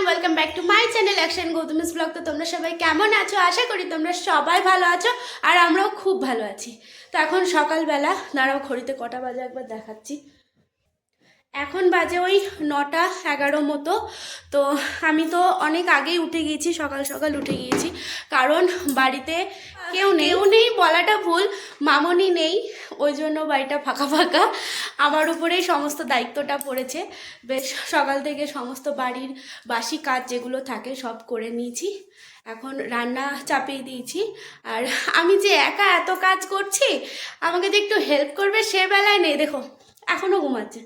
Welcome back to my channel action Gautami's blog. তো তোমরা সবাই কেমন আছো? আশা করি তোমরা সবাই ভালো আছো আর আমরাও খুব ভালো আছি। তো এখন সকালবেলা, দাঁড়াও ঘড়িতে কটা বাজে একবার দেখাচ্ছি। এখন বাজে ওই 9টা 11 মতো। তো আমি তো অনেক আগেই উঠে গিয়েছি, সকাল সকাল উঠে গিয়েছি, কারণ বাড়িতে কেউ নেই বলাটা ভুল, মামনি নেই, ওই জন্য বাড়িটা ফাঁকা ফাঁকা। আমার উপরেই সমস্ত দায়িত্বটা পড়েছে। বেশ সকাল থেকে সমস্ত বাড়ির বাসি কাজ যেগুলো থাকে সব করে নিয়েছি, এখন রান্না চাপিয়ে দিয়েছি। আর আমি যে একা এত কাজ করছি, আমাকে যে একটু হেল্প করবে সে বেলায় নেই। দেখো এখনও ঘুমাচ্ছে,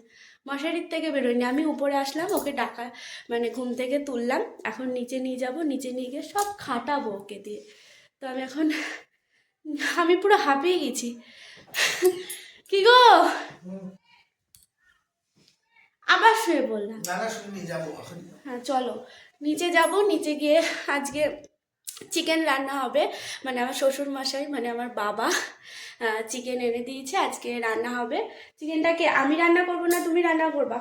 মশারির থেকে বেরোয়নি। আমি উপরে আসলাম, ওকে ডাকা মানে ঘুম থেকে তুললাম, এখন নিচে নিয়ে যাব, নিচে নিয়ে গিয়ে সব খাটাবো ওকে দিয়ে। তো আমি পুরো হাঁপিয়ে গেছি। কি গো, আবার শুয়ে বললাম? হ্যাঁ চলো নিচে যাব, নিচে গিয়ে আজকে চিকেন রান্না হবে। মানে আমার শ্বশুর মশাই মানে আমার বাবা চিকেন এনে দিয়েছে, আজকে রান্না হবে। চিকেনটাকে আমি রান্না করবো না তুমি রান্না করবা?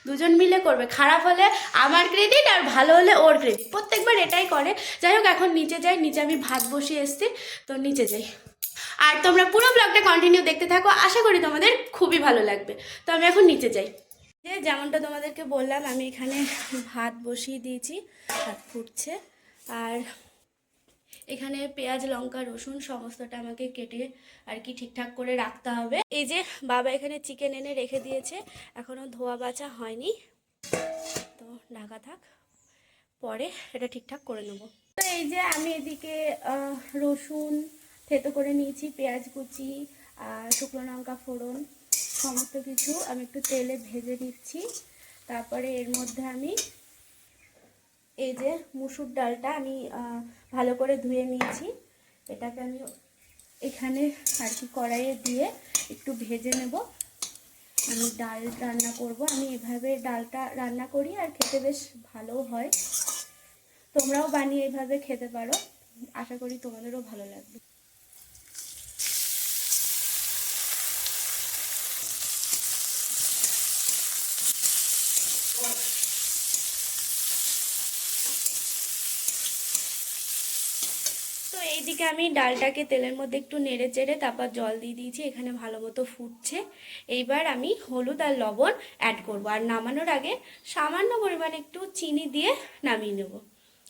দুজন মিলে করবে। খারাপ হলে আমার ক্রেডিট আর ভালো হলে ওর ক্রেডিট, প্রত্যেকবার এটাই করে। যাই হোক এখন নিচে যাই, নিচে আমি ভাত বসিয়ে এসেছি, তো নিচে যাই। আর তোমরা পুরো ব্লগটা কন্টিনিউ দেখতে থাকো, আশা করি তোমাদের খুবই ভালো লাগবে। তো আমি এখন নিচে যাই। যেমনটা তোমাদেরকে বললাম, আমি এখানে ভাত বসিয়ে দিয়েছি, ভাত ফুটছে। আর এখানে পেঁয়াজ লঙ্কা রসুন সমস্তটা আমাকে কেটে আর কি ঠিকঠাক করে রাখতে হবে। এই যে বাবা এখানে চিকেন এনে রেখে দিয়েছে, এখনও ধোয়া বাছা হয়নি, তো ঢাকা থাক, পরে এটা ঠিকঠাক করে নেব। তো এই যে আমি এদিকে রসুন থেতো করে নিয়েছি, পেঁয়াজ কুচি আর শুকনো লঙ্কা ফোড়ন সমস্ত কিছু আমি একটু তেলে ভেজে নিচ্ছি। তারপরে এর মধ্যে আমি এই যে মুসুর ডালটা আমি ভালো করে ধুয়ে নিয়েছি, এটাকে আমি এখানে আর কি কড়াইয়ে দিয়ে একটু ভেজে নেব। আমি ডাল রান্না করব, আমি এভাবে ডালটা রান্না করি আর খেতে বেশ ভালো হয়। তোমরাও বানিয়ে এভাবে খেতে পারো, আশা করি তোমাদেরও ভালো লাগবে। তো এইদিকে আমি ডালটাকে তেলের মধ্যে একটু নেড়ে চেড়ে তারপর জল দিয়ে দিয়েছি, এখানে ভালো মতো ফুটছে। এইবার আমি হলুদ আর লবণ অ্যাড করব, আর নামানোর আগে সামান্য পরিমাণে একটু চিনি দিয়ে নামিয়ে নেব।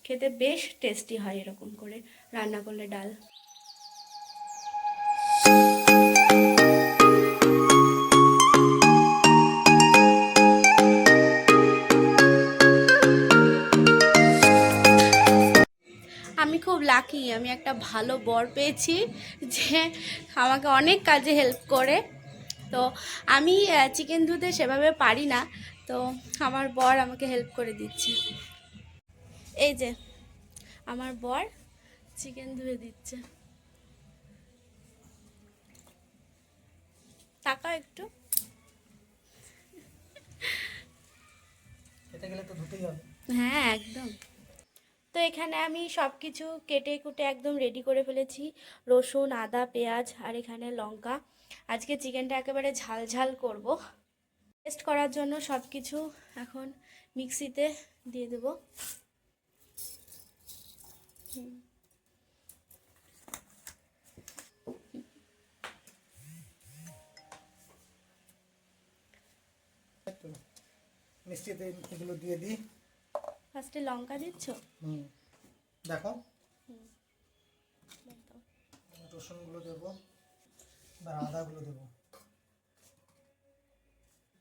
খেতে বেশ টেস্টি হয় এরকম করে রান্না করলে ডাল। আমি খুব লাকি, আমি একটা ভালো বর পেয়েছি যে আমাকে অনেক কাজে হেল্প করে। তো আমি চিকেন ধুতে সেভাবে পারি না, তো আমার বর আমাকে হেল্প করে দিচ্ছে। এই যে আমার বর চিকেন ধুয়ে দিচ্ছে, তাকাও একটু। হ্যাঁ একদম। তো এখানে আমি সব কিছু কেটে কুটে একদম রেডি করে ফেলেছি, রসুন আদা পেঁয়াজ আর এখানে লঙ্কা। আজকে চিকেনটা একেবারে ঝাল ঝাল করব। টেস্ট করার জন্য সব কিছু এখন মিক্সিতে দিয়ে দেব। মিষ্টিতে এগুলো দিয়ে দিই। ফার্স্টে লঙ্কা দিচ্ছ? দেখো রসুনগুলো দেবো, আদাগুলো দেবো।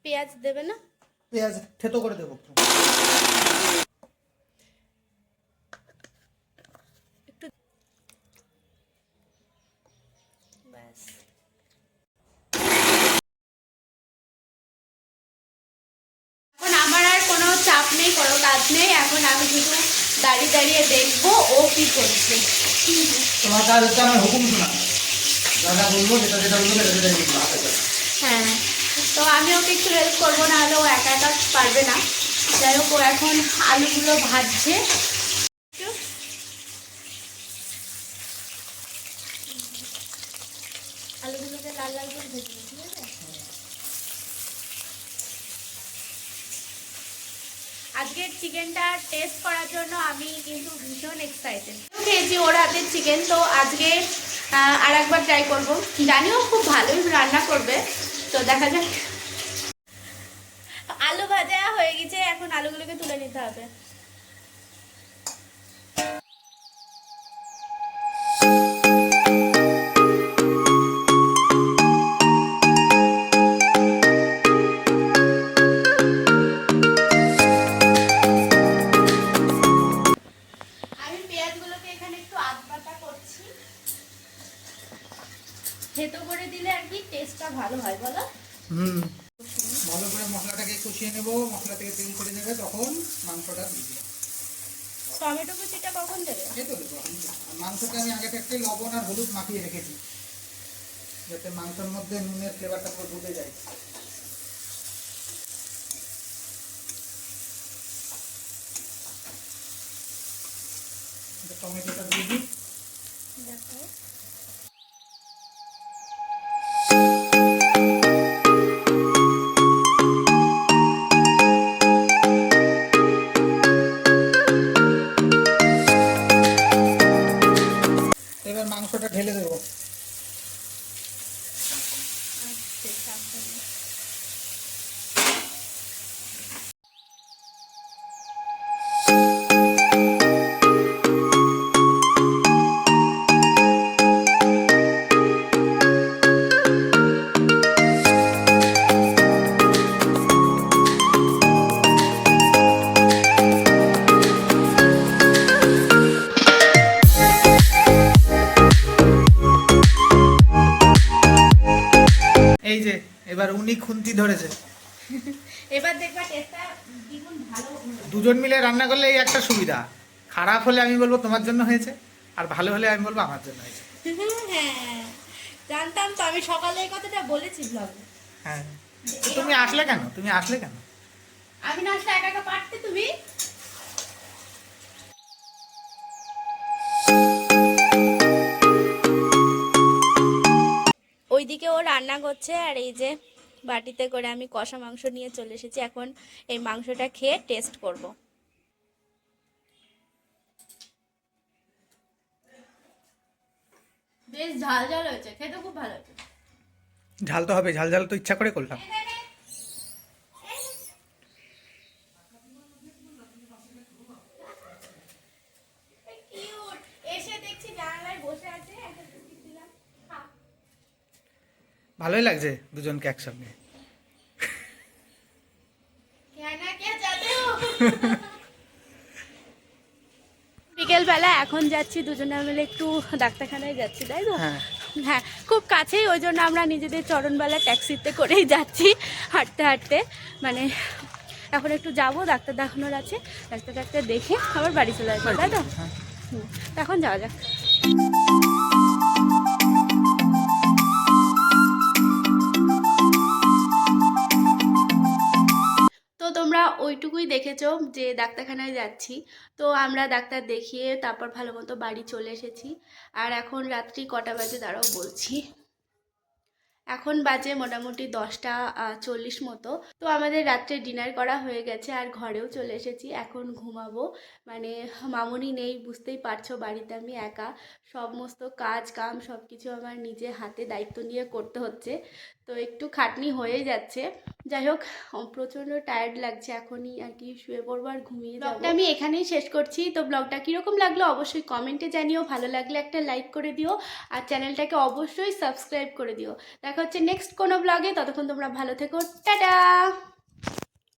পেঁয়াজ দেবে না? পেঁয়াজ থেতো করে দেবো একটু, ব্যাস। এখন আমার আর কোনো চাপ নেই, কোনো কাজ নেই, এখন আমি শুধু দাঁড়িয়ে দাঁড়িয়ে দেখবো ও কি করছে। তোমার কাজ হচ্ছে আমার হুকুম শোনা, যা বলবো যেটা যেটা বলবো সেটা হ্যাঁ, তো আমি ওকে একটু হেল্প করবো, না হলে ও একা একা পারবে না। যাই হোক, ও এখন আলুগুলো ভাজছে। আলুগুলোকে লাল লাল করে ভেজে, ঠিক আছে? আজকের চিকেনটা টেস্ট করার জন্য আমি কিন্তু ভীষণ এক্সাইটেড। খেয়েছি ওর হাতের চিকেন, তো আজকে আর একবার ট্রাই করবো। জানিও খুব ভালোই রান্না করবে, তো দেখা যাক। আলু ভাজা হয়ে গেছে, এখন আলুগুলোকে তুলে নিতে হবে। আমি পেঁয়াজগুলোকে এখানে একটু আধবাটা করছি, থেতো করে দিলে আর কি টেস্টটা ভালো হয়, বলো? ভালো করে মশলাটাকে কষিয়ে নেবো, মশলা থেকে তেল করে নেবে, তখন মাংসটা দিয়ে দেবো। টমেটো কুচিটা কখন দেবে? এই তো দেবো। আর মাংসটা আমি আগে থেকে লবণ আর হলুদ মাখিয়ে রেখেছি, যাতে মাংসের মধ্যে নুনের ফ্লেভারটা পুরো ঢুকে যায়। টমেটোটা দিয়ে দিই। দেখো এবার মাংসটা ঢেলে দেবো। এই যে এবার উনি খুন্তি ধরেছে। এবার দেখবা টেস্টটা দ্বিগুণ ভালো হবে। দুজন মিলে রান্না করলে এই একটা সুবিধা, খারাপ হলে আমি বলবো তোমার জন্য হয়েছে, আর ভালো হলে আমি বলবো আমার জন্য হয়েছে। হ্যাঁ, জানতাম তো, আমি সকালে এই কথাটা বলেছি ব্লগে। হ্যাঁ, তুমি আসলে কেন? তুমি আসলে কেন? আমি না আসলে একা একা পারতে তুমি। ওইদিকে ও রান্না করছে, আর এই যে বাটিতে করে আমি কষা মাংস নিয়ে চলে এসেছি। এখন এই মাংসটা খেয়ে টেস্ট করব। বেশ ঝাল ঝাল হয়েছে, খেতে খুব ভালো হয়েছে। ঝাল তো হবে, ঝাল ঝাল তো ইচ্ছা করে করলাম। কিউট, এসে দেখছি জানালায় বসে আছে, একটা বিস্কিট দিলাম, খা। ভালোই লাগছে দুজনকে একসঙ্গে। कहना क्या चाहते हो? বিকেলবেলা এখন যাচ্ছি দুজনে মিলে একটু ডাক্তারখানায় যাচ্ছি, তাই তো? হ্যাঁ। হ্যাঁ, খুব কাছেই, ওই জন্য আমরা নিজেদের চরণবেলা ট্যাক্সিতে করেই যাচ্ছি, হাঁটতে হাঁটতে। মানে এখন একটু যাবো, ডাক্তার দেখানোর আছে, ডাক্তার দেখে আবার বাড়ি চলে আসবো, তাই তো? হ্যাঁ। তো এখন যাওয়া যাক। তো তোমরা ওইটুকুই দেখেছো যে ডাক্তারখানায় যাচ্ছি। তো আমরা ডাক্তার দেখিয়ে তারপর ভালো মতো বাড়ি চলে এসেছি। আর এখন রাত্রি কটা বাজে দাঁড়াও বলছি, এখন বাজে মোটামুটি 10টা 40 মতো। তো আমাদের রাত্রে ডিনার করা হয়ে গেছে, আর ঘরেও চলে এসেছি, এখন ঘুমাবো। মানে মামুনি নেই, বুঝতেই পারছো, বাড়িতে আমি একা, সমস্ত কাজ কাম সব কিছু আমার নিজে হাতে দায়িত্ব নিয়ে করতে হচ্ছে, তো একটু খাটনি হয়ে যাচ্ছে। যাই হোক, প্রচণ্ড টায়ার্ড লাগছে, এখনই আর কি শুয়ে পড়বো আর ঘুমিয়ে যাবো। ব্লগটা আমি এখানেই শেষ করছি। তো ব্লগটা কীরকম লাগলো অবশ্যই কমেন্টে জানিও, ভালো লাগলে একটা লাইক করে দিও, আর চ্যানেলটাকে অবশ্যই সাবস্ক্রাইব করে দিও। দেখা হচ্ছে নেক্সট কোনো ব্লগে, ততক্ষণ তোমরা ভালো থেকো, টাটা।